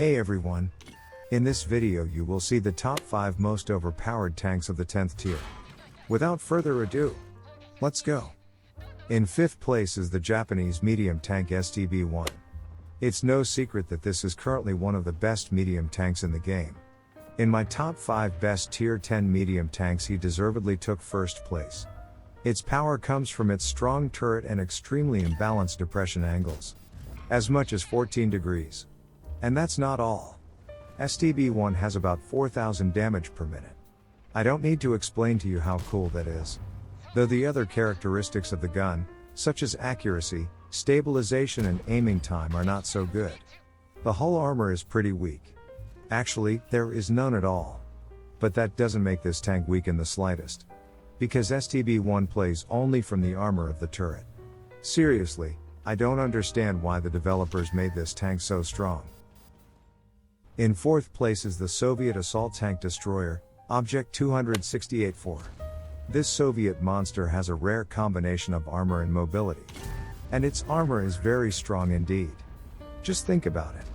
Hey everyone! In this video you will see the top 5 most overpowered tanks of the 10th tier. Without further ado, let's go! In 5th place is the Japanese medium tank STB-1. It's no secret that this is currently one of the best medium tanks in the game. In my top 5 best tier 10 medium tanks he deservedly took first place. Its power comes from its strong turret and extremely imbalanced depression angles. As much as 14 degrees. And that's not all. STB-1 has about 4,000 damage per minute. I don't need to explain to you how cool that is. Though the other characteristics of the gun, such as accuracy, stabilization and aiming time are not so good. The hull armor is pretty weak. Actually, there is none at all. But that doesn't make this tank weak in the slightest. Because STB-1 plays only from the armor of the turret. Seriously, I don't understand why the developers made this tank so strong. In 4th place is the Soviet assault tank destroyer, Object 268-4. This Soviet monster has a rare combination of armor and mobility. And its armor is very strong indeed. Just think about it.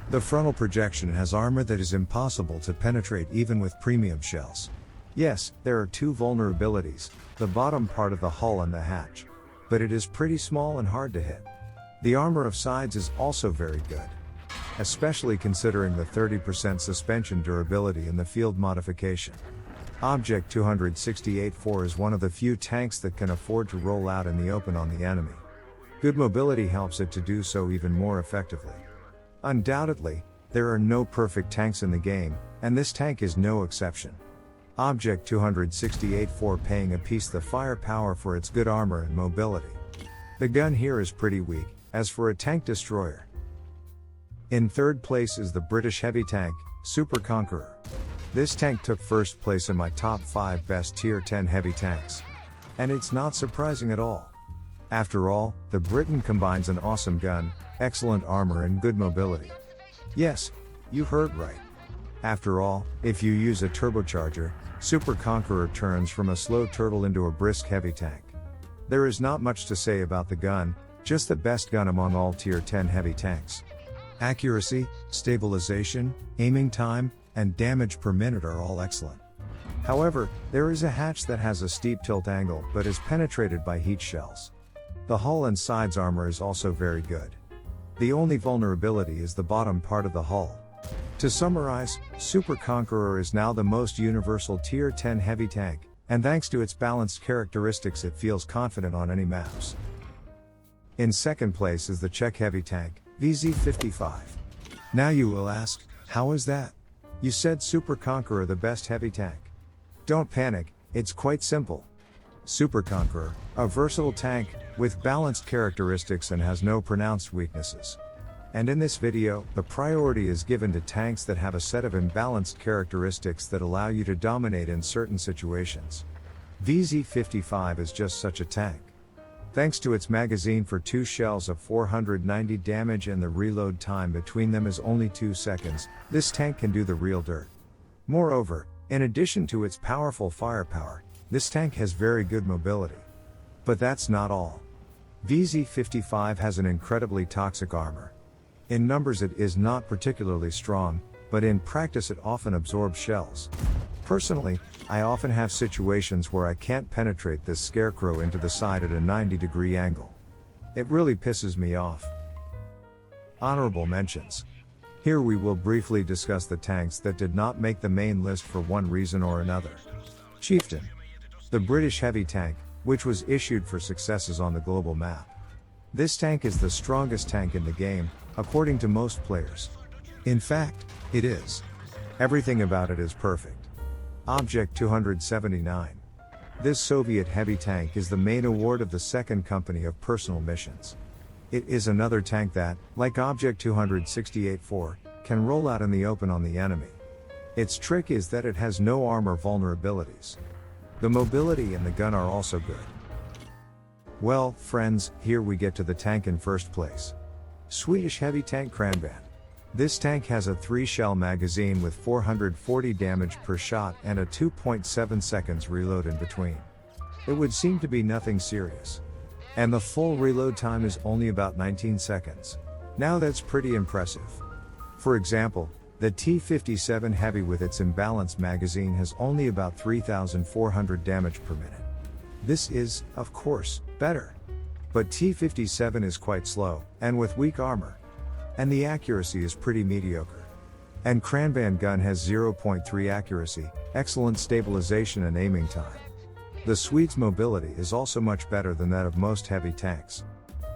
The frontal projection has armor that is impossible to penetrate even with premium shells. Yes, there are 2 vulnerabilities, the bottom part of the hull and the hatch. But it is pretty small and hard to hit. The armor of sides is also very good. Especially considering the 30% suspension durability in the field modification. Object 268-4 is one of the few tanks that can afford to roll out in the open on the enemy. Good mobility helps it to do so even more effectively. Undoubtedly, there are no perfect tanks in the game, and this tank is no exception. Object 268-4 paying a piece the firepower for its good armor and mobility. The gun here is pretty weak, as for a tank destroyer. In 3rd place is the British heavy tank, Super Conqueror. This tank took first place in my top 5 best tier 10 heavy tanks. And it's not surprising at all. After all, the Briton combines an awesome gun, excellent armor and good mobility. Yes, you heard right. After all, if you use a turbocharger, Super Conqueror turns from a slow turtle into a brisk heavy tank. There is not much to say about the gun, just the best gun among all tier 10 heavy tanks. Accuracy, stabilization, aiming time, and damage per minute are all excellent. However, there is a hatch that has a steep tilt angle but is penetrated by heat shells. The hull and sides armor is also very good. The only vulnerability is the bottom part of the hull. To summarize, Super Conqueror is now the most universal tier 10 heavy tank, and thanks to its balanced characteristics it feels confident on any maps. In 2nd place is the Czech heavy tank, VZ-55. Now you will ask, how is that? You said Super Conqueror the best heavy tank. Don't panic, it's quite simple. Super Conqueror, a versatile tank, with balanced characteristics and has no pronounced weaknesses. And in this video, the priority is given to tanks that have a set of imbalanced characteristics that allow you to dominate in certain situations. VZ-55 is just such a tank. Thanks to its magazine for 2 shells of 490 damage and the reload time between them is only 2 seconds, this tank can do the real dirt. Moreover, in addition to its powerful firepower, this tank has very good mobility. But that's not all. VZ-55 has an incredibly toxic armor. In numbers it is not particularly strong, but in practice it often absorbs shells. Personally, I often have situations where I can't penetrate this scarecrow into the side at a 90-degree angle. It really pisses me off. Honorable mentions. Here we will briefly discuss the tanks that did not make the main list for one reason or another. Chieftain. The British heavy tank, which was issued for successes on the global map. This tank is the strongest tank in the game, according to most players. In fact, it is. Everything about it is perfect. Object 279. This Soviet heavy tank is the main award of the 2nd Company of Personal Missions. It is another tank that, like Object 268-4, can roll out in the open on the enemy. Its trick is that it has no armor vulnerabilities. The mobility and the gun are also good. Well, friends, here we get to the tank in 1st place. Swedish heavy tank Kranban. This tank has a 3-shell magazine with 440 damage per shot and a 2.7 seconds reload in between. It would seem to be nothing serious. And the full reload time is only about 19 seconds. Now that's pretty impressive. For example, the T-57 Heavy with its imbalanced magazine has only about 3,400 damage per minute. This is, of course, better. But T-57 is quite slow, and with weak armor. And the accuracy is pretty mediocre. And Cranban gun has 0.3 accuracy, excellent stabilization and aiming time. The Swede's mobility is also much better than that of most heavy tanks.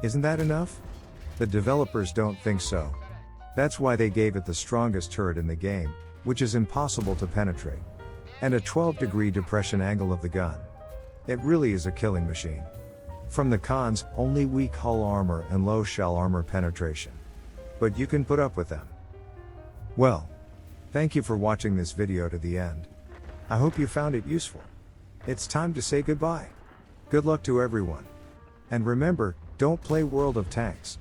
Isn't that enough? The developers don't think so. That's why they gave it the strongest turret in the game, which is impossible to penetrate. And a 12-degree depression angle of the gun. It really is a killing machine. From the cons, only weak hull armor and low shell armor penetration. But you can put up with them. Well, thank you for watching this video to the end. I hope you found it useful. It's time to say goodbye. Good luck to everyone. And remember, don't play World of Tanks.